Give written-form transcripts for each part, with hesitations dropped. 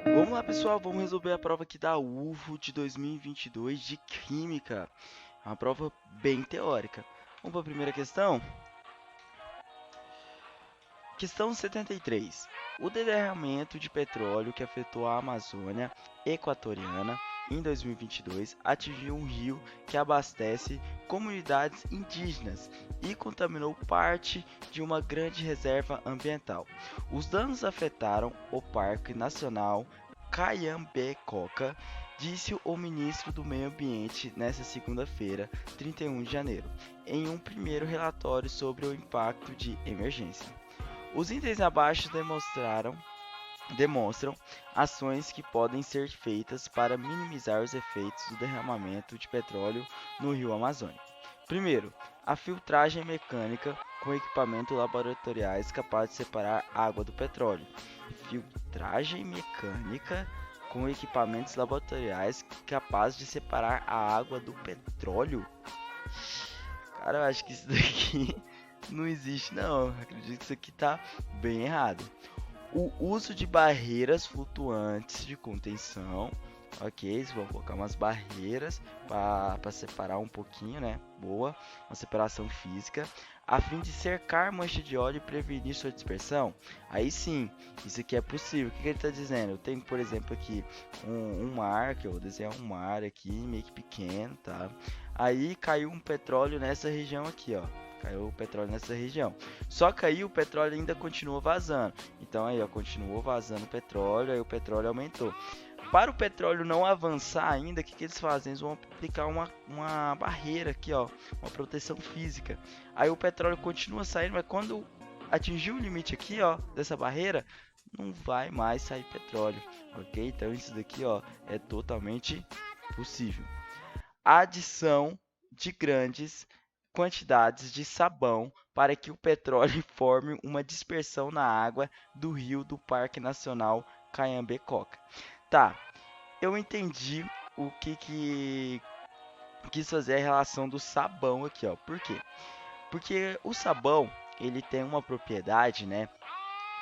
Vamos lá, pessoal, vamos resolver a prova aqui da UFO de 2022 de Química. É uma prova bem teórica. Vamos para a primeira questão? Questão 73. O derramamento de petróleo que afetou a Amazônia Equatoriana em 2022 atingiu um rio que abastece comunidades indígenas e contaminou parte de uma grande reserva ambiental. Os danos afetaram o Parque Nacional Caiambecoca, disse o ministro do Meio Ambiente nesta segunda-feira, 31 de janeiro, em um primeiro relatório sobre o impacto de emergência. Os itens abaixo demonstram ações que podem ser feitas para minimizar os efeitos do derramamento de petróleo no rio Amazônia. Primeiro, a filtragem mecânica com equipamentos laboratoriais capazes de separar água do petróleo. Filtragem mecânica com equipamentos laboratoriais capazes de separar a água do petróleo? Cara, eu acho que isso daqui não existe, não. Acredito que isso aqui tá bem errado. O uso de barreiras flutuantes de contenção. Ok, vão colocar umas barreiras para separar um pouquinho, né? Boa, uma separação física, a fim de cercar mancha de óleo e prevenir sua dispersão. Aí sim, isso aqui é possível. O que ele está dizendo? Eu tenho, por exemplo, aqui um mar, que eu vou desenhar um mar aqui, meio que pequeno, tá? Aí caiu um petróleo nessa região aqui, ó. Caiu o petróleo nessa região. Só que aí o petróleo ainda continua vazando. Então aí, ó, continuou vazando petróleo, aí o petróleo aumentou. Para o petróleo não avançar ainda, o que eles fazem? Eles vão aplicar uma barreira aqui, ó, uma proteção física. Aí o petróleo continua saindo, mas quando atingir o limite aqui, ó, dessa barreira, não vai mais sair petróleo, ok? Então isso daqui, ó, é totalmente possível. A adição de grandes quantidades de sabão para que o petróleo forme uma dispersão na água do rio do Parque Nacional Caiambecoca. Tá, eu entendi o que quis fazer a relação do sabão aqui, ó. Por quê? Porque o sabão, ele tem uma propriedade, né?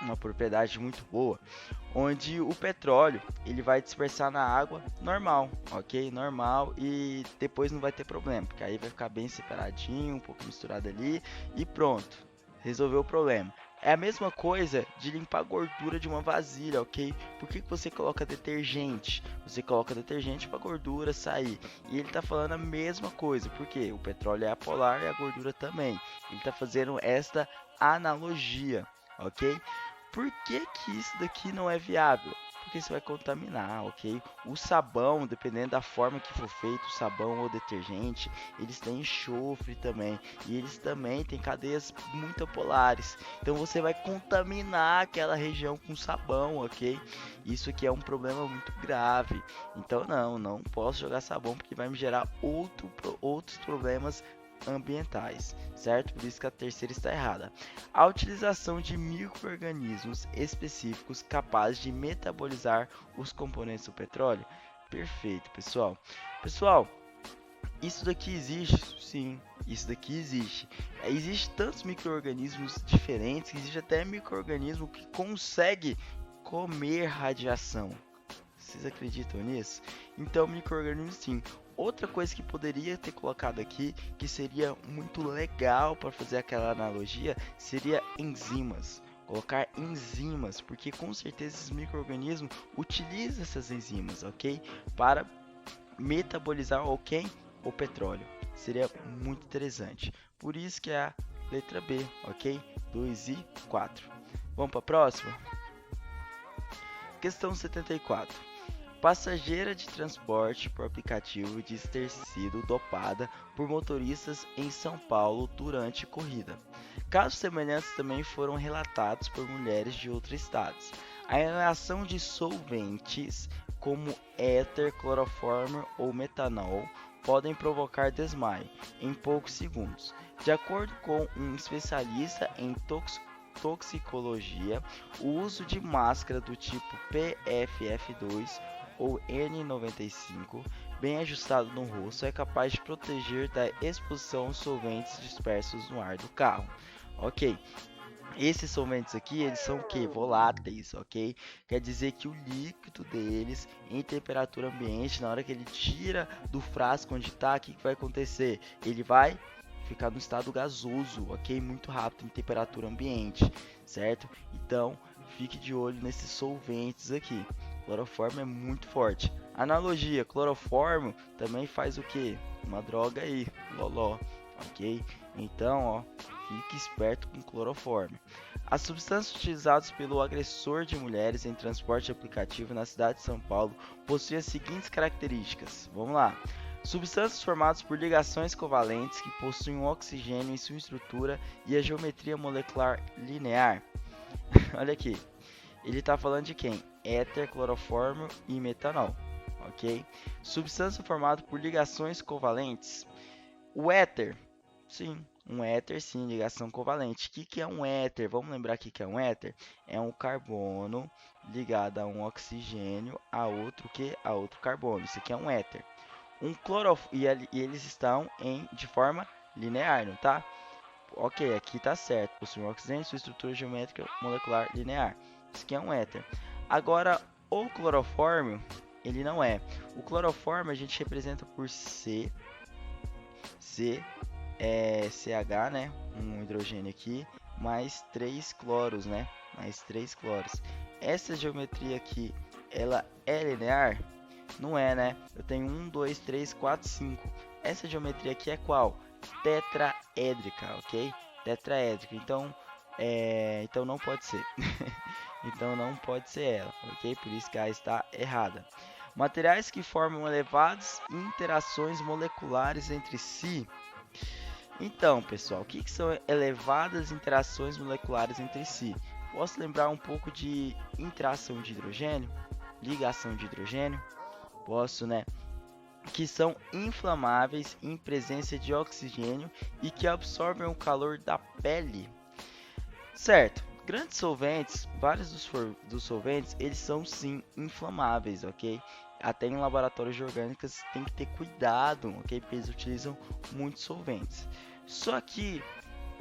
Uma propriedade muito boa, onde o petróleo ele vai dispersar na água normal, ok? Normal e depois não vai ter problema, porque aí vai ficar bem separadinho, um pouco misturado ali e pronto, resolveu o problema. É a mesma coisa de limpar a gordura de uma vasilha, ok? Por que você coloca detergente? Você coloca detergente para a gordura sair. E ele está falando a mesma coisa, porque o petróleo é apolar e a gordura também. Ele está fazendo esta analogia, ok? Por que que isso daqui não é viável? Porque isso vai contaminar, ok? O sabão, dependendo da forma que for feito, o sabão ou detergente, eles têm enxofre também. E eles também têm cadeias muito polares. Então você vai contaminar aquela região com sabão, ok? Isso aqui é um problema muito grave. Então não posso jogar sabão porque vai me gerar outros problemas ambientais, certo? Por isso que a terceira está errada. A utilização de micro-organismos específicos capazes de metabolizar os componentes do petróleo. Perfeito, pessoal. Pessoal, isso daqui existe? Sim, isso daqui existe. Existe tantos micro-organismos diferentes, que existe até micro-organismo que consegue comer radiação. Vocês acreditam nisso? Então, micro-organismos sim. Outra coisa que poderia ter colocado aqui, que seria muito legal para fazer aquela analogia, seria enzimas. Colocar enzimas, porque com certeza esses micro-organismos utilizam essas enzimas, ok? Para metabolizar o petróleo. Seria muito interessante. Por isso que é a letra B, ok? 2 e 4. Vamos para a próxima? Questão 74. Passageira de transporte por aplicativo diz ter sido dopada por motoristas em São Paulo durante corrida. Casos semelhantes também foram relatados por mulheres de outros estados. A inalação de solventes como éter, cloroformo ou metanol podem provocar desmaio em poucos segundos. De acordo com um especialista em toxicologia, o uso de máscara do tipo PFF2 ou N95, bem ajustado no rosto, é capaz de proteger da exposição aos solventes dispersos no ar do carro. Ok, Esses solventes aqui, eles são o que? Voláteis, ok? Quer dizer que o líquido deles, em temperatura ambiente, na hora que ele tira do frasco onde está, o que vai acontecer? Ele vai ficar no estado gasoso, ok? Muito rápido em temperatura ambiente, certo? Então, fique de olho nesses solventes aqui. Cloroformo é muito forte. Analogia, cloroformo também faz o que? Uma droga aí, loló, ok? Então, ó, fique esperto com cloroformo. As substâncias utilizadas pelo agressor de mulheres em transporte aplicativo na cidade de São Paulo possuem as seguintes características. Vamos lá. Substâncias formadas por ligações covalentes que possuem o oxigênio em sua estrutura e a geometria molecular linear. Olha aqui. Ele está falando de quem? Éter, cloroformo e metanol. Ok? Substância formada por ligações covalentes. O éter, sim, um éter, sim, ligação covalente. O que é um éter? Vamos lembrar o que é um éter? É um carbono ligado a um oxigênio a outro que a outro carbono. Isso aqui é um éter. Um e eles estão de forma linear, não tá? Ok, aqui tá certo. Possui um oxigênio, sua estrutura geométrica molecular linear. Isso aqui é um éter. Agora, o clorofórmio, ele não é. O clorofórmio a gente representa por C, CH, né? Um hidrogênio aqui, mais 3 cloros, né? Mais 3 cloros. Essa geometria aqui, ela é linear? Não é, né? Eu tenho 1, 2, 3, 4, 5. Essa geometria aqui é qual? Tetraédrica, ok? Tetraédrica. Então não pode ser. Então não pode ser ela, ok? Por isso que a está errada. Materiais que formam elevadas interações moleculares entre si. Então, pessoal, o que são elevadas interações moleculares entre si? Posso lembrar um pouco de interação de hidrogênio, ligação de hidrogênio? Posso, né? Que são inflamáveis em presença de oxigênio e que absorvem o calor da pele. Certo. Grandes solventes, vários dos solventes, eles são sim inflamáveis, ok? Até em laboratórios de orgânicas tem que ter cuidado, ok? Porque eles utilizam muitos solventes. Só que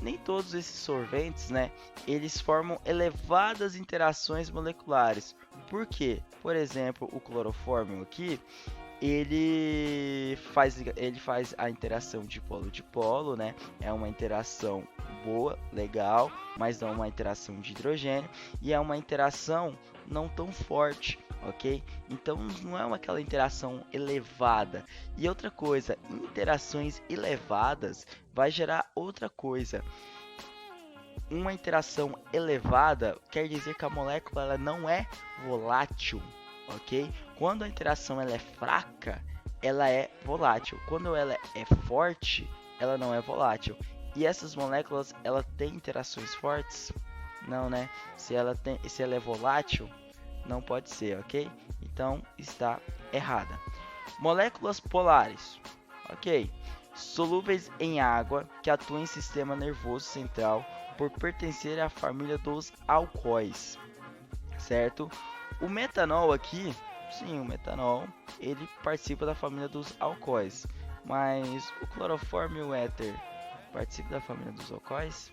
nem todos esses solventes, né, eles formam elevadas interações moleculares. Por quê? Por exemplo, o clorofórmio aqui, ele faz a interação de polo, né? É uma interação boa, legal, mas não uma interação de hidrogênio e é uma interação não tão forte, ok? Então não é aquela interação elevada. E outra coisa, interações elevadas vai gerar outra coisa. Uma interação elevada quer dizer que a molécula ela não é volátil, ok? Quando a interação ela é fraca, ela é volátil. Quando ela é forte, ela não é volátil. E essas moléculas, ela tem interações fortes? Não, né? Se ela é volátil, não pode ser, ok? Então está errada. Moléculas polares, ok? Solúveis em água que atuam em sistema nervoso central por pertencer à família dos alcoóis, certo? O metanol aqui, sim, o metanol, ele participa da família dos alcoóis, mas o clorofórmio e o éter participam da família dos alcoóis?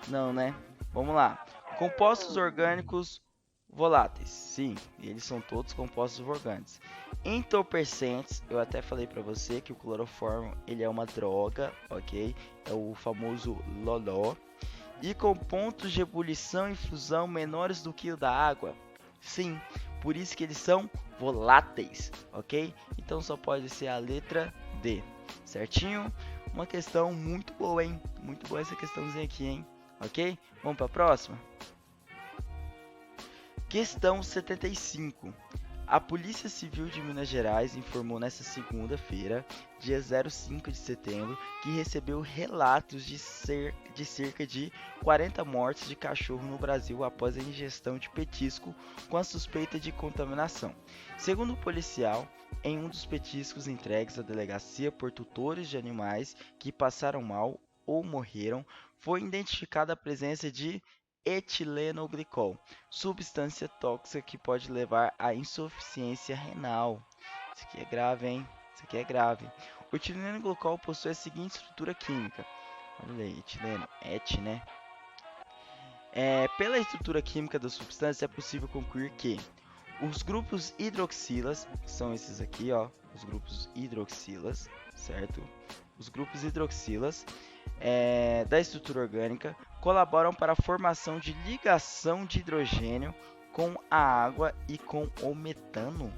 Não, né? Vamos lá. Compostos orgânicos voláteis. Sim, eles são todos compostos orgânicos. Entorpecentes, eu até falei para você que o cloroformo ele é uma droga, ok? É o famoso loló. E com pontos de ebulição e fusão menores do que o da água. Sim, por isso que eles são voláteis, ok? Então só pode ser a letra D, certinho? Uma questão muito boa, hein? Muito boa essa questãozinha aqui, hein? Ok? Vamos para a próxima? Questão 75. A Polícia Civil de Minas Gerais informou nesta segunda-feira, dia 05 de setembro, que recebeu relatos de cerca de 40 mortes de cachorro no Brasil após a ingestão de petisco com a suspeita de contaminação. Segundo o policial, em um dos petiscos entregues à delegacia por tutores de animais que passaram mal ou morreram, foi identificada a presença de etilenoglicol, substância tóxica que pode levar à insuficiência renal. Isso aqui é grave, hein? Isso aqui é grave. O etileno glicol possui a seguinte estrutura química. Olha aí, etileno, et, né? Pela estrutura química da substância, é possível concluir que os grupos hidroxilas, que são esses aqui, ó, os grupos hidroxilas, certo? Os grupos hidroxilas da estrutura orgânica colaboram para a formação de ligação de hidrogênio com a água e com o metano.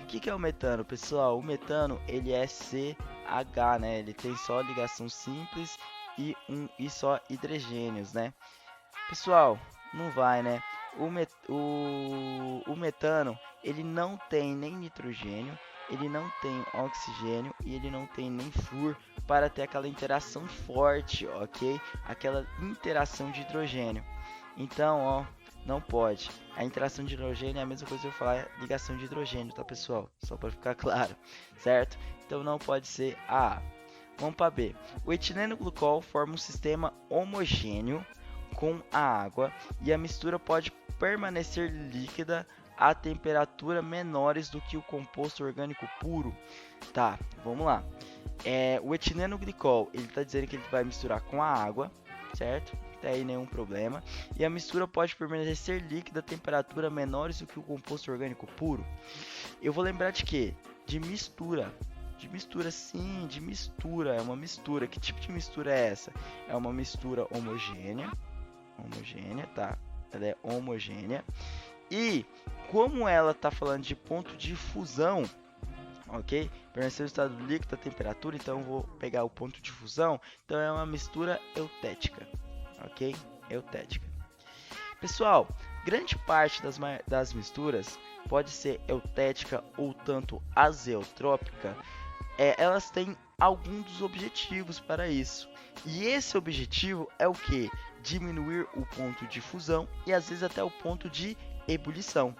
O que é o metano, pessoal? O metano ele é CH, né? Ele tem só ligação simples e só hidrogênios, né? Pessoal, não vai, né? O metano ele não tem nem nitrogênio, ele não tem oxigênio e ele não tem nem flúor para ter aquela interação forte, ok? Aquela interação de hidrogênio. Então, ó, não pode. A interação de hidrogênio é a mesma coisa que eu falar ligação de hidrogênio, tá, pessoal? Só para ficar claro, certo? Então não pode ser A. Vamos para B. O etileno glicol forma um sistema homogêneo com a água e a mistura pode permanecer líquida a temperatura menores do que o composto orgânico puro. Tá, vamos lá. O etileno glicol, ele está dizendo que ele vai misturar com a água, certo? Até aí nenhum problema. E a mistura pode permanecer líquida a temperatura menores do que o composto orgânico puro. Eu vou lembrar de quê? De mistura. De mistura, sim, de mistura. É uma mistura. Que tipo de mistura é essa? É uma mistura homogênea. Homogênea, tá? Ela é homogênea. E como ela está falando de ponto de fusão, ok? Permanecer no estado líquido a temperatura, então eu vou pegar o ponto de fusão. Então é uma mistura eutética, ok? Eutética. Pessoal, grande parte das misturas pode ser eutética ou tanto azeotrópica. Elas têm algum dos objetivos para isso. E esse objetivo é o que? Diminuir o ponto de fusão e às vezes até o ponto de ebulição.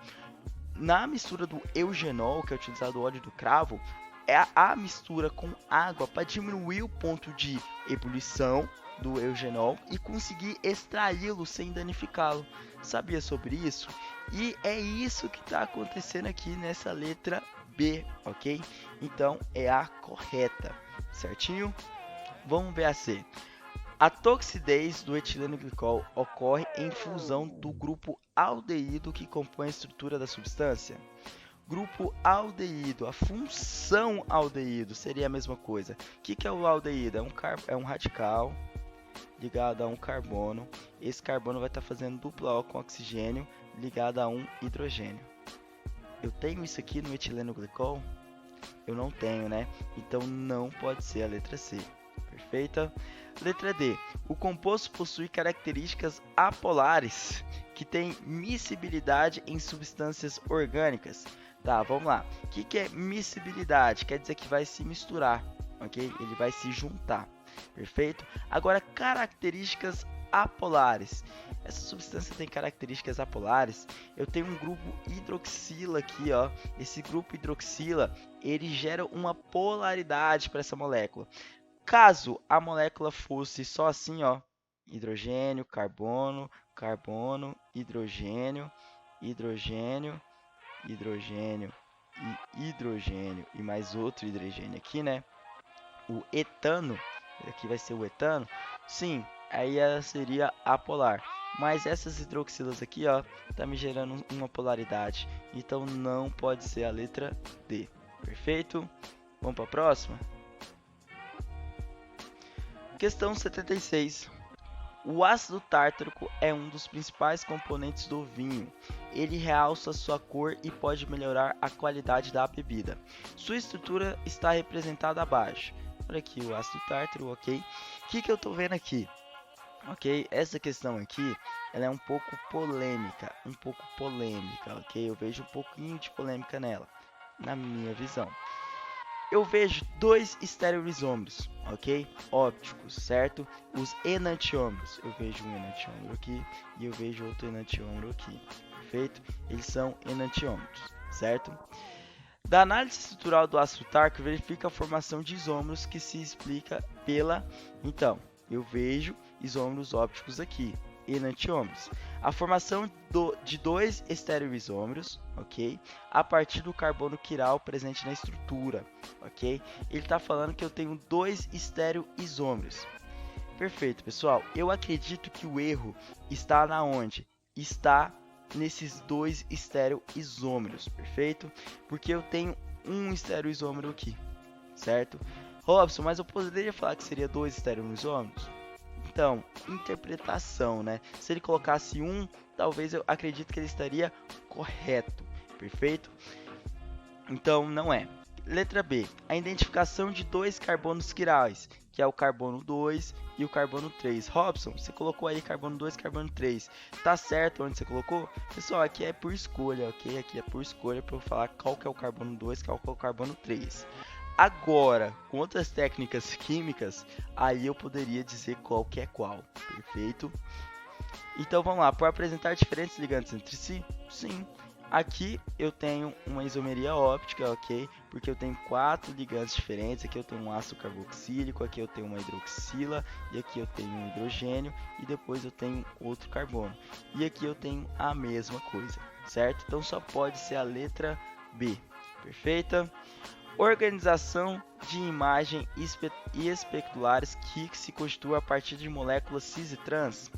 Na mistura do eugenol, que é utilizado o óleo do cravo, é a mistura com água para diminuir o ponto de ebulição do eugenol e conseguir extraí-lo sem danificá-lo. Sabia sobre isso? E é isso que está acontecendo aqui nessa letra B, ok? Então é a correta, certinho? Vamos ver a C. A toxidez do etileno glicol ocorre em fusão do grupo aldeído que compõe a estrutura da substância. Grupo aldeído, a função aldeído seria a mesma coisa. O que é o aldeído? É um radical ligado a um carbono. Esse carbono vai estar fazendo dupla O com oxigênio ligado a um hidrogênio. Eu tenho isso aqui no etileno glicol? Eu não tenho, né? Então não pode ser a letra C. Perfeita? Letra D. O composto possui características apolares que têm miscibilidade em substâncias orgânicas. Tá, vamos lá. O que é miscibilidade? Quer dizer que vai se misturar, ok? Ele vai se juntar. Perfeito? Agora, características apolares. Essa substância tem características apolares. Eu tenho um grupo hidroxila aqui, ó. Esse grupo hidroxila, ele gera uma polaridade para essa molécula. Caso a molécula fosse só assim, ó, hidrogênio, carbono, carbono, hidrogênio, hidrogênio, hidrogênio e hidrogênio e mais outro hidrogênio aqui, né? O etano, aqui vai ser o etano. Sim, aí ela seria apolar. Mas essas hidroxilas aqui, ó, tá me gerando uma polaridade. Então não pode ser a letra D. Perfeito? Vamos para a próxima? Questão 76. O ácido tártarico é um dos principais componentes do vinho. Ele realça sua cor e pode melhorar a qualidade da bebida. Sua estrutura está representada abaixo. Olha aqui o ácido tártaro, ok? O que eu estou vendo aqui? Ok, essa questão aqui, ela é um pouco polêmica, ok? Eu vejo um pouquinho de polêmica nela, na minha visão. Eu vejo dois estereoisômeros, ok? Ópticos, certo? Os enantiômeros. Eu vejo um enantiômero aqui e eu vejo outro enantiômero aqui, perfeito? Eles são enantiômeros, certo? Da análise estrutural do ácido tártarico, verifica a formação de isômeros que se explica pela... Então, eu vejo isômeros ópticos aqui, enantiômeros. A formação de dois estereoisômeros, ok? A partir do carbono quiral presente na estrutura, ok? Ele está falando que eu tenho dois estereoisômeros. Perfeito, pessoal. Eu acredito que o erro está na onde? Está nesses dois estereoisômeros, perfeito? Porque eu tenho um estereoisômero aqui, certo? Robson, mas eu poderia falar que seria dois estereoisômeros? Então, interpretação, né? Se ele colocasse um, talvez eu acredito que ele estaria correto, perfeito? Então, não é. Letra B. A identificação de dois carbonos quirais, que é o carbono 2 e o carbono 3. Robson, você colocou aí carbono 2 e carbono 3. Tá certo onde você colocou? Pessoal, aqui é por escolha, ok? Aqui é por escolha para eu falar qual que é o carbono 2 e qual que é o carbono 3. Agora, com outras técnicas químicas, aí eu poderia dizer qual que é qual, perfeito? Então vamos lá, por apresentar diferentes ligantes entre si? Sim. Aqui eu tenho uma isomeria óptica, ok? Porque eu tenho 4 ligantes diferentes. Aqui eu tenho um ácido carboxílico, aqui eu tenho uma hidroxila, e aqui eu tenho um hidrogênio, e depois eu tenho outro carbono. E aqui eu tenho a mesma coisa, certo? Então só pode ser a letra B, perfeita? Organização de imagem e especulares que se constitui a partir de moléculas cis e trans.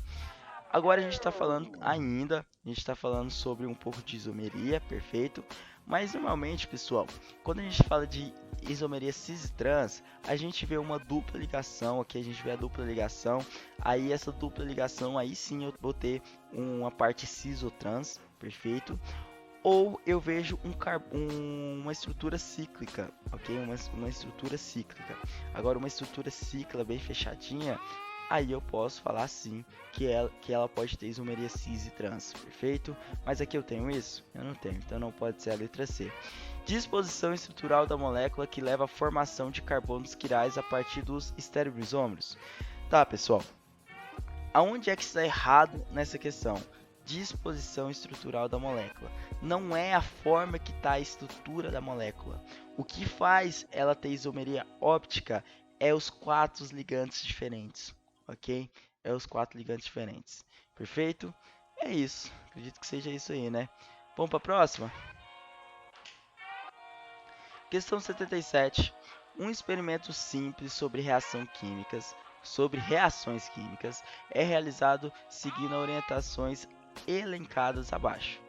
Agora a gente está falando ainda, a gente está falando sobre um pouco de isomeria, perfeito? Mas normalmente, pessoal, quando a gente fala de isomeria cis e trans, a gente vê uma dupla ligação, aqui a gente vê a dupla ligação, aí essa dupla ligação, aí sim eu vou ter uma parte cis ou trans, perfeito? Ou eu vejo uma estrutura cíclica, ok? Uma estrutura cíclica. Agora, uma estrutura cíclica bem fechadinha, aí eu posso falar sim que ela pode ter isomeria cis e trans, perfeito? Mas aqui eu tenho isso? Eu não tenho, então não pode ser a letra C. Disposição estrutural da molécula que leva à formação de carbonos quirais a partir dos estereoisômeros. Tá, pessoal. Aonde é que está errado nessa questão? Disposição estrutural da molécula. Não é a forma que está a estrutura da molécula. O que faz ela ter isomeria óptica é os 4 ligantes diferentes, ok? É os 4 ligantes diferentes. Perfeito? É isso. Acredito que seja isso aí, né? Vamos para a próxima? Questão 77. Um experimento simples sobre reações químicas é realizado seguindo orientações elencadas abaixo.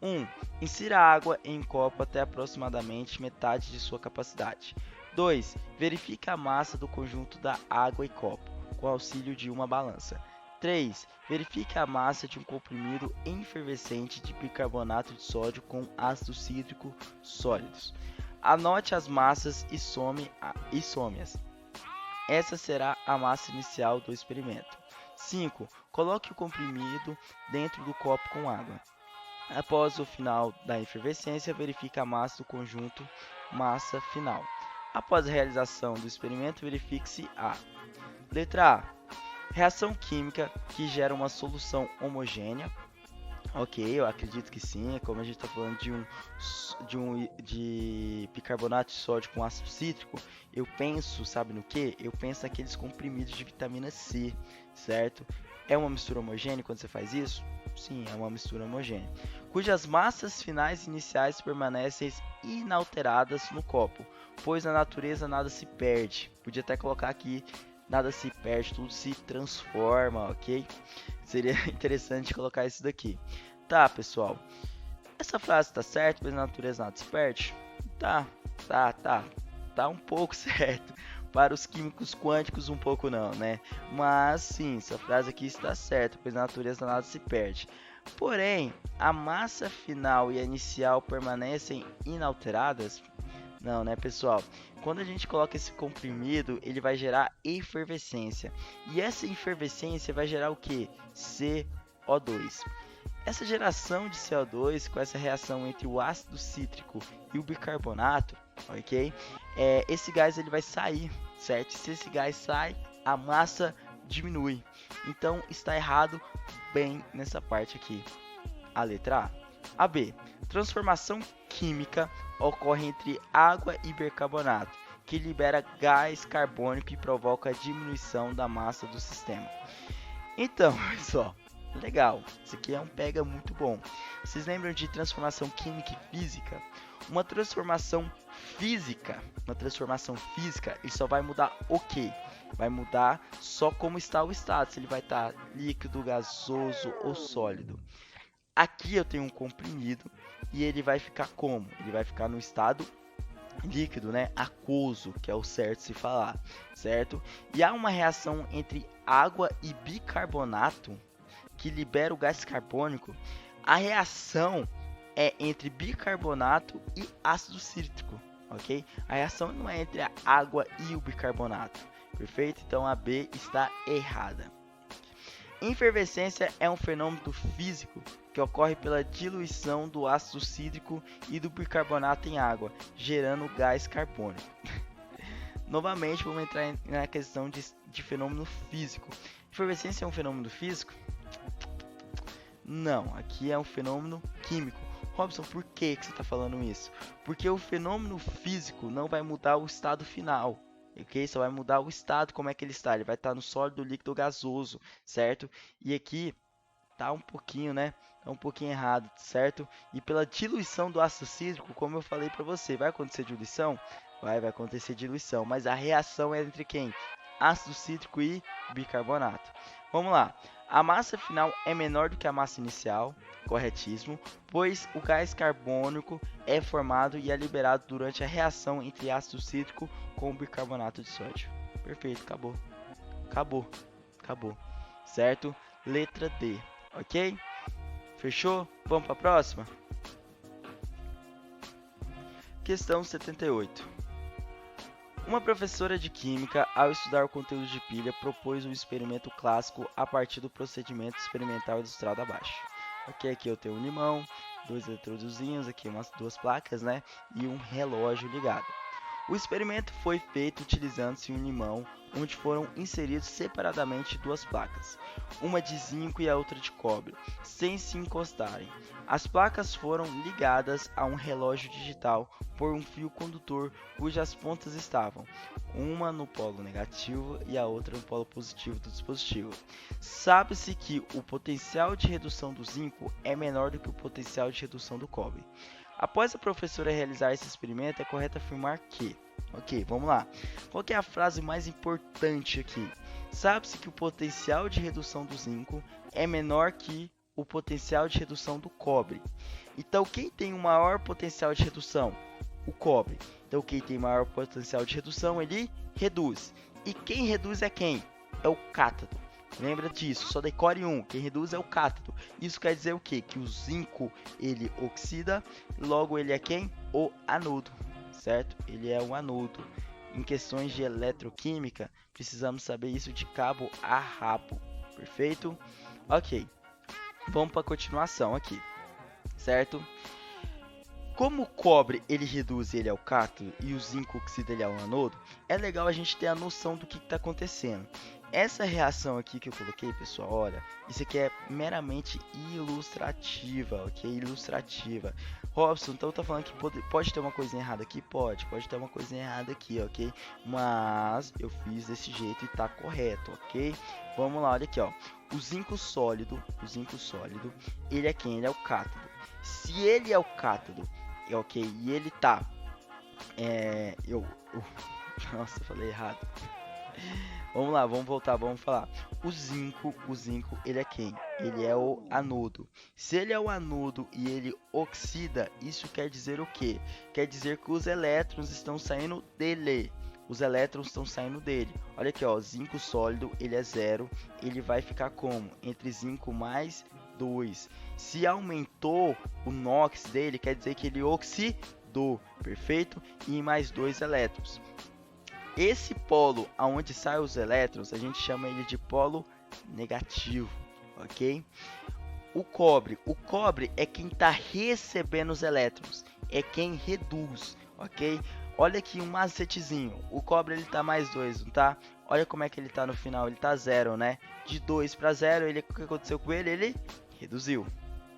1. Insira água em um copo até aproximadamente metade de sua capacidade. 2. Verifique a massa do conjunto da água e copo, com auxílio de uma balança. 3. Verifique a massa de um comprimido efervescente de bicarbonato de sódio com ácido cítrico sólidos. Anote as massas e some-as. Essa será a massa inicial do experimento. 5. Coloque o comprimido dentro do copo com água. Após o final da efervescência, verifique a massa do conjunto massa final. Após a realização do experimento, verifique-se a letra A. Reação química que gera uma solução homogênea. Ok, eu acredito que sim. Como a gente está falando de bicarbonato de sódio com ácido cítrico, eu penso, sabe no que? Eu penso naqueles comprimidos de vitamina C, certo? É uma mistura homogênea quando você faz isso? Sim, é uma mistura homogênea. Cujas massas finais iniciais permanecem inalteradas no copo, pois na natureza nada se perde. Podia até colocar aqui, nada se perde, tudo se transforma, ok? Seria interessante colocar isso daqui. Tá, pessoal. Essa frase tá certa, pois na natureza nada se perde? Tá um pouco certo. Para os químicos quânticos, um pouco não, né? Mas sim, essa frase aqui está certa, pois na natureza nada se perde. Porém, a massa final e a inicial permanecem inalteradas? Não, né, pessoal? Quando a gente coloca esse comprimido, ele vai gerar efervescência. E essa efervescência vai gerar o que? CO2. Essa geração de CO2, com essa reação entre o ácido cítrico e o bicarbonato, ok? Esse gás ele vai sair, certo? Se esse gás sai, a massa diminui. Então está errado bem nessa parte aqui. A letra A. A B. Transformação química ocorre entre água e bicarbonato, que libera gás carbônico e provoca a diminuição da massa do sistema. Então, pessoal, legal. Isso aqui é um pega muito bom. Vocês lembram de transformação química e física? Uma transformação física, uma transformação física, ele só vai mudar o quê? Vai mudar só como está o estado, se ele vai estar líquido, gasoso ou sólido. Aqui eu tenho um comprimido e ele vai ficar como? Ele vai ficar no estado líquido, né? Aquoso, que é o certo se falar, certo? E há uma reação entre água e bicarbonato que libera o gás carbônico. A reação é entre bicarbonato e ácido cítrico, ok? A reação não é entre a água e o bicarbonato, perfeito? Então a B está errada. Efervescência é um fenômeno físico que ocorre pela diluição do ácido cítrico e do bicarbonato em água, gerando gás carbônico. Novamente, vamos entrar na questão de fenômeno físico. Efervescência é um fenômeno físico? Não, aqui é um fenômeno químico. Robson, por que você está falando isso? Porque o fenômeno físico não vai mudar o estado final, ok? Só vai mudar o estado, como é que ele está. Ele vai estar no sólido, líquido ou gasoso, certo? E aqui tá um pouquinho, né? Tá um pouquinho errado, certo? E pela diluição do ácido cítrico, como eu falei para você, vai acontecer diluição? Vai acontecer diluição, mas a reação é entre quem? Ácido cítrico e bicarbonato. Vamos lá. A massa final é menor do que a massa inicial, corretíssimo, pois o gás carbônico é formado e é liberado durante a reação entre ácido cítrico com bicarbonato de sódio. Perfeito, acabou. Acabou. Acabou. Certo? Letra D, ok? Fechou? Vamos para a próxima? Questão 78. Uma professora de química, ao estudar o conteúdo de pilha, propôs um experimento clássico a partir do procedimento experimental ilustrado abaixo. Ok, aqui eu tenho um limão, dois eletrodozinhos, aqui duas placas, né? E um relógio ligado. O experimento foi feito utilizando-se um limão, onde foram inseridos separadamente duas placas, uma de zinco e a outra de cobre, sem se encostarem. As placas foram ligadas a um relógio digital por um fio condutor cujas pontas estavam, uma no polo negativo e a outra no polo positivo do dispositivo. Sabe-se que o potencial de redução do zinco é menor do que o potencial de redução do cobre. Após a professora realizar esse experimento, é correto afirmar que... Ok, vamos lá. Qual que é a frase mais importante aqui? Sabe-se que o potencial de redução do zinco é menor que o potencial de redução do cobre. Então, quem tem o maior potencial de redução? O cobre. Então, quem tem maior potencial de redução, ele reduz. E quem reduz é quem? É o cátodo. Lembra disso, só decore um. Quem reduz é o cátodo. Isso quer dizer o quê? Que o zinco, ele oxida, logo ele é quem? O anodo, certo? Ele é o anodo. Em questões de eletroquímica, precisamos saber isso de cabo a rabo, perfeito? Ok, vamos para a continuação aqui, certo? Como o cobre ele reduz ele ao cátodo e o zinco oxida ele ao anodo, é legal a gente ter a noção do que está acontecendo. Essa reação aqui que eu coloquei, pessoal, olha, isso aqui é meramente ilustrativa, ok? Ilustrativa. Robson, então tá falando que pode ter uma coisinha errada aqui? Pode ter uma coisinha errada aqui, ok? Mas eu fiz desse jeito e tá correto, ok? Vamos lá, olha aqui, ó. O zinco sólido, ele é quem? Ele é o cátodo. Se ele é o cátodo, ok, e ele tá... Nossa, eu falei errado. Vamos lá, vamos voltar, vamos falar. O zinco, ele é quem? Ele é o anodo. Se ele é o anodo e ele oxida, isso quer dizer o quê? Quer dizer que os elétrons estão saindo dele. Os elétrons estão saindo dele. Olha aqui, ó, zinco sólido, ele é 0. Ele vai ficar como? Entre zinco mais 2. Se aumentou o NOx dele, quer dizer que ele oxidou, perfeito? E mais 2 elétrons. Esse polo aonde saem os elétrons, a gente chama ele de polo negativo, ok? O cobre é quem está recebendo os elétrons, é quem reduz, ok? Olha aqui um macetezinho, o cobre ele tá mais 2, não tá? Olha como é que ele tá no final, ele tá 0, né? De 2 para 0, o que aconteceu com ele? Ele reduziu.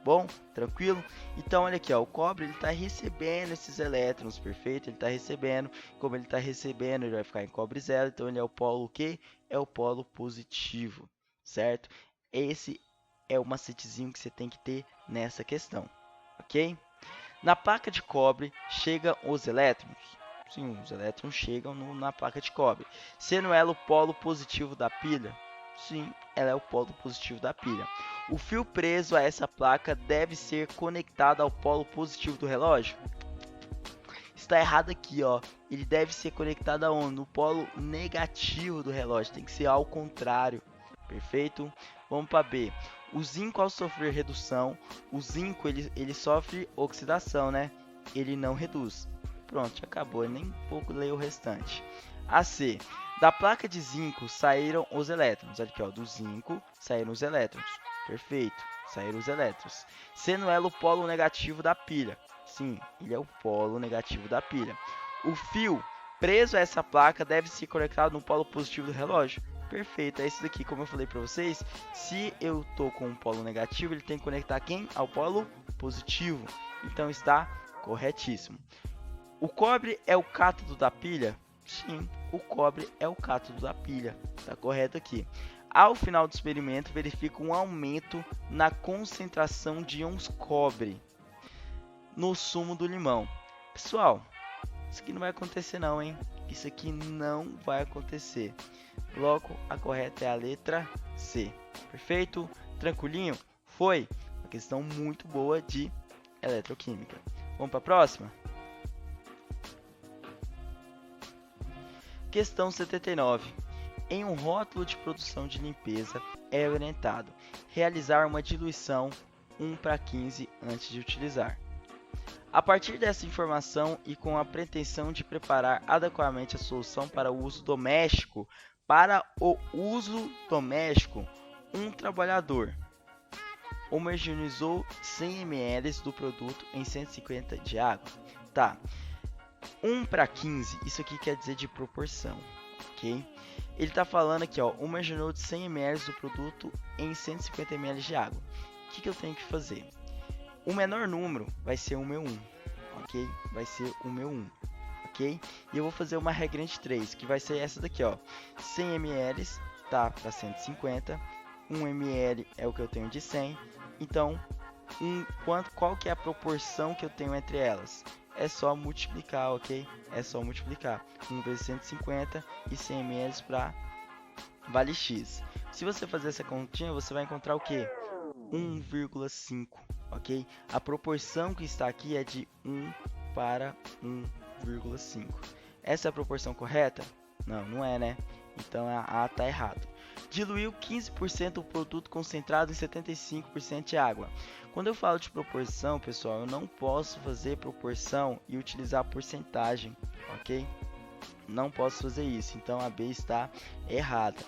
Bom, tranquilo? Então olha aqui, ó, o cobre ele está recebendo esses elétrons, perfeito? Ele está recebendo, como ele está recebendo, ele vai ficar em cobre 0, então ele é o polo o quê? É o polo positivo, certo? Esse é o macetezinho que você tem que ter nessa questão, ok? Na placa de cobre chegam os elétrons? Sim, os elétrons chegam na placa de cobre. Sendo ela o polo positivo da pilha? Sim, ela é o polo positivo da pilha. O fio preso a essa placa deve ser conectado ao polo positivo do relógio? Está errado aqui, ó. Ele deve ser conectado aonde? No polo negativo do relógio. Tem que ser ao contrário. Perfeito? Vamos para B. O zinco, ao sofrer redução, o zinco ele sofre oxidação, né? Ele não reduz. Pronto, já acabou. Eu nem pouco leio o restante. A C. Da placa de zinco saíram os elétrons. Aqui, ó. Do zinco saíram os elétrons. Perfeito. Saíram os elétrons. Sendo ela o polo negativo da pilha. Sim, ele é o polo negativo da pilha. O fio preso a essa placa deve ser conectado no polo positivo do relógio. Perfeito, é isso daqui, como eu falei para vocês. Se eu tô com um polo negativo, ele tem que conectar quem? Ao polo positivo. Então está corretíssimo. O cobre é o cátodo da pilha? Sim, o cobre é o cátodo da pilha. Está correto aqui. Ao final do experimento, verifica um aumento na concentração de íons cobre no sumo do limão. Pessoal, isso aqui não vai acontecer não, hein? Isso aqui não vai acontecer. Logo, a correta é a letra C. Perfeito? Tranquilinho? Foi uma questão muito boa de eletroquímica. Vamos para a próxima? Questão 79. Em um rótulo de produção de limpeza é orientado realizar uma diluição 1:15 antes de utilizar. A partir dessa informação e com a pretensão de preparar adequadamente a solução para o uso doméstico, um trabalhador homogeneizou 100 ml do produto em 150 de água. Tá, 1:15, isso aqui quer dizer de proporção, ok? Ele está falando aqui, ó, homogeneizou 100 ml do produto em 150 ml de água. O que eu tenho que fazer? O menor número vai ser o meu 1, ok? Vai ser o meu 1, ok? E eu vou fazer uma regra de 3, que vai ser essa daqui, ó. 100 ml tá para 150, 1 ml é o que eu tenho de 100, então qual que é a proporção que eu tenho entre elas? É só multiplicar, ok? É só multiplicar. 1 vezes 150 e 100 ml para vale X. Se você fazer essa continha, você vai encontrar o quê? 1,5, ok? A proporção que está aqui é de 1 para 1,5. Essa é a proporção correta? Não, não é, né? Então a A está errado. Diluiu 15% do produto concentrado em 75% de água. Quando eu falo de proporção, pessoal, eu não posso fazer proporção e utilizar porcentagem, ok? Não posso fazer isso, então a B está errada.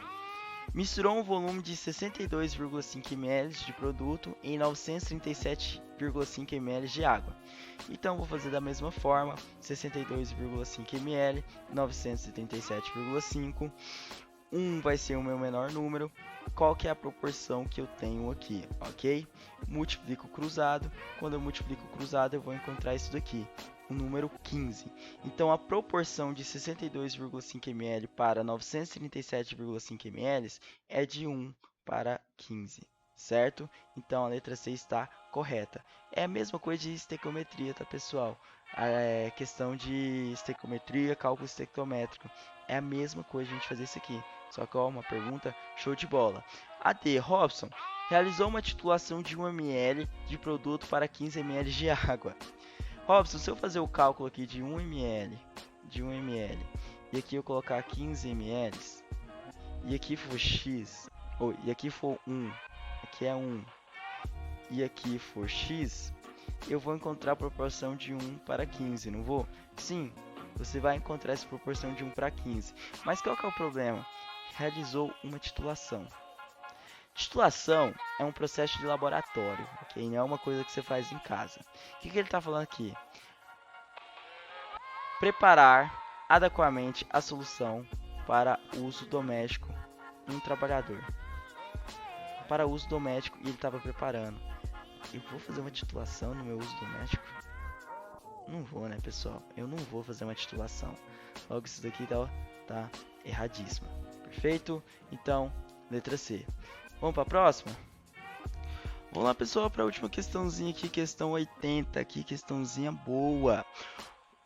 Misturou um volume de 62,5 ml de produto em 937,5 ml de água. Então vou fazer da mesma forma, 62,5 ml, 937,5. 1 vai ser o meu menor número. Qual que é a proporção que eu tenho aqui, ok? Multiplico cruzado. Quando eu multiplico cruzado, eu vou encontrar isso daqui, o número 15. Então, a proporção de 62,5 ml para 937,5 ml é de 1 para 15, certo? Então, a letra C está correta. É a mesma coisa de estequiometria, tá, pessoal? A questão de estequiometria, cálculo estequiométrico. É a mesma coisa a gente fazer isso aqui. Só que, ó, uma pergunta show de bola. A D. Robson realizou uma titulação de 1 ml de produto para 15 ml de água. Robson, se eu fazer o cálculo aqui de 1 ml, e aqui eu colocar 15 ml, e aqui for x, e aqui for 1, aqui é 1, e aqui for x, eu vou encontrar a proporção de 1 para 15, não vou? Sim, você vai encontrar essa proporção de 1 para 15. Mas qual que é o problema? Realizou uma titulação. Titulação é um processo de laboratório, ok? Não é uma coisa que você faz em casa. O que ele está falando aqui? Preparar adequadamente a solução para uso doméstico em um trabalhador. Para uso doméstico, e ele estava preparando. Eu vou fazer uma titulação no meu uso doméstico? Não vou, né, pessoal? Eu não vou fazer uma titulação. Logo, isso daqui tá erradíssimo. Perfeito? Então, letra C. Vamos para a próxima? Vamos lá, pessoal, para a última questãozinha aqui, questão 80, aqui, questãozinha boa.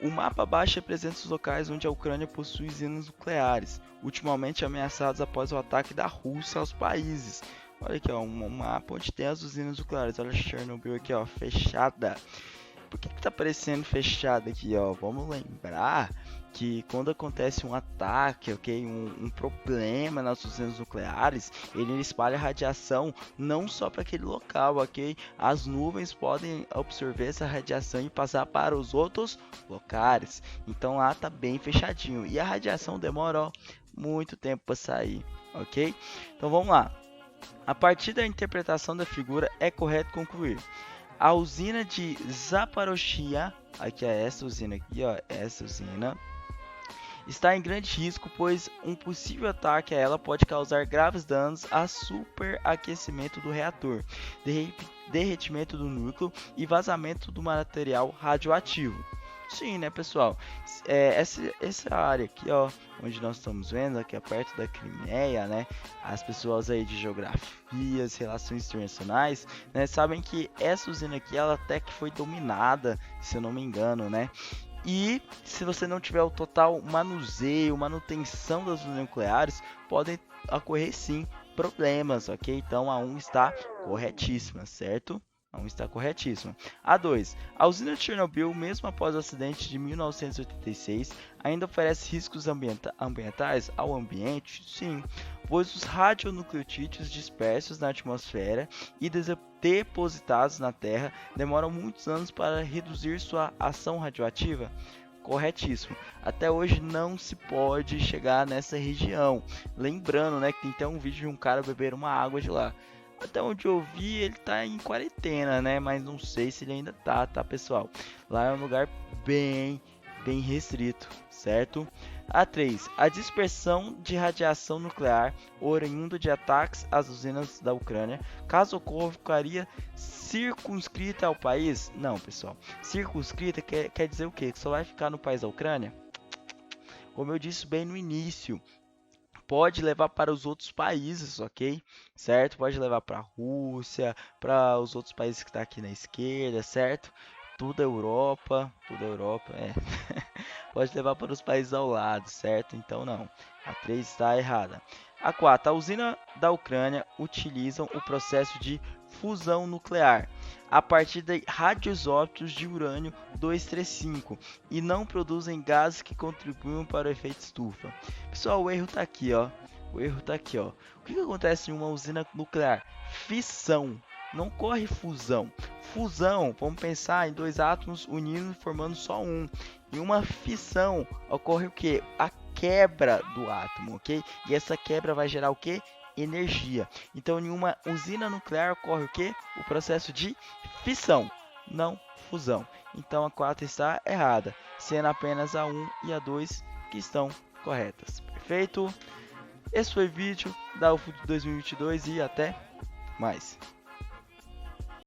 O mapa abaixo representa os locais onde a Ucrânia possui usinas nucleares, ultimamente ameaçados após o ataque da Rússia aos países. Olha aqui, ó, um mapa onde tem as usinas nucleares. Olha Chernobyl aqui, ó, fechada. Por que tá parecendo fechado aqui, ó? Vamos lembrar que quando acontece um ataque, ok, um problema nas usinas nucleares, ele espalha radiação não só para aquele local, ok? As nuvens podem absorver essa radiação e passar para os outros locais. Então lá tá bem fechadinho e a radiação demora, ó, muito tempo para sair, ok? Então vamos lá. A partir da interpretação da figura, é correto concluir. A usina de Zaporozhye, aqui é essa usina aqui, ó, essa usina, está em grande risco, pois um possível ataque a ela pode causar graves danos a superaquecimento do reator, derretimento do núcleo e vazamento do material radioativo. Sim, né, pessoal? Essa área aqui, ó, onde nós estamos vendo, aqui é perto da Crimeia, né? As pessoas aí de geografias, relações internacionais, né, sabem que essa usina aqui, ela até que foi dominada, se eu não me engano, né? E se você não tiver o total manuseio, manutenção das usinas nucleares, podem ocorrer sim problemas, ok? Então a 1 está corretíssima, certo? A 1 está corretíssima. A 2. A usina de Chernobyl, mesmo após o acidente de 1986, ainda oferece riscos ambientais ao ambiente? Sim, pois os radionucleotídeos dispersos na atmosfera e depositados na Terra demoram muitos anos para reduzir sua ação radioativa? Corretíssimo. Até hoje não se pode chegar nessa região. Lembrando, né, que tem até um vídeo de um cara beber uma água de lá. Até onde eu vi, ele tá em quarentena, né? Mas não sei se ele ainda tá, pessoal? Lá é um lugar bem restrito, certo? A 3. A dispersão de radiação nuclear oriunda de ataques às usinas da Ucrânia, caso ocorra, ficaria circunscrita ao país? Não, pessoal. Circunscrita quer dizer o quê? Que só vai ficar no país da Ucrânia? Como eu disse bem no início, pode levar para os outros países, ok? Certo? Pode levar para a Rússia, para os outros países que estão aqui na esquerda, certo? Tudo Europa, é. Pode levar para os países ao lado, certo? Então não, a 3 está errada. A 4, a usina da Ucrânia utilizam o processo de fusão nuclear a partir de radioisótopos de urânio 235 e não produzem gases que contribuem para o efeito estufa. Pessoal, o erro está aqui, ó. O erro está aqui, ó. O que acontece em uma usina nuclear? Fissão. Não ocorre fusão. Fusão, vamos pensar em dois átomos unindo e formando só um. Em uma fissão ocorre o que? A quebra do átomo, ok? E essa quebra vai gerar o que? Energia. Então, em uma usina nuclear ocorre o que? O processo de fissão, não fusão. Então, a 4 está errada, sendo apenas a 1 e a 2 que estão corretas. Perfeito? Esse foi o vídeo da UFO de 2022 e até mais.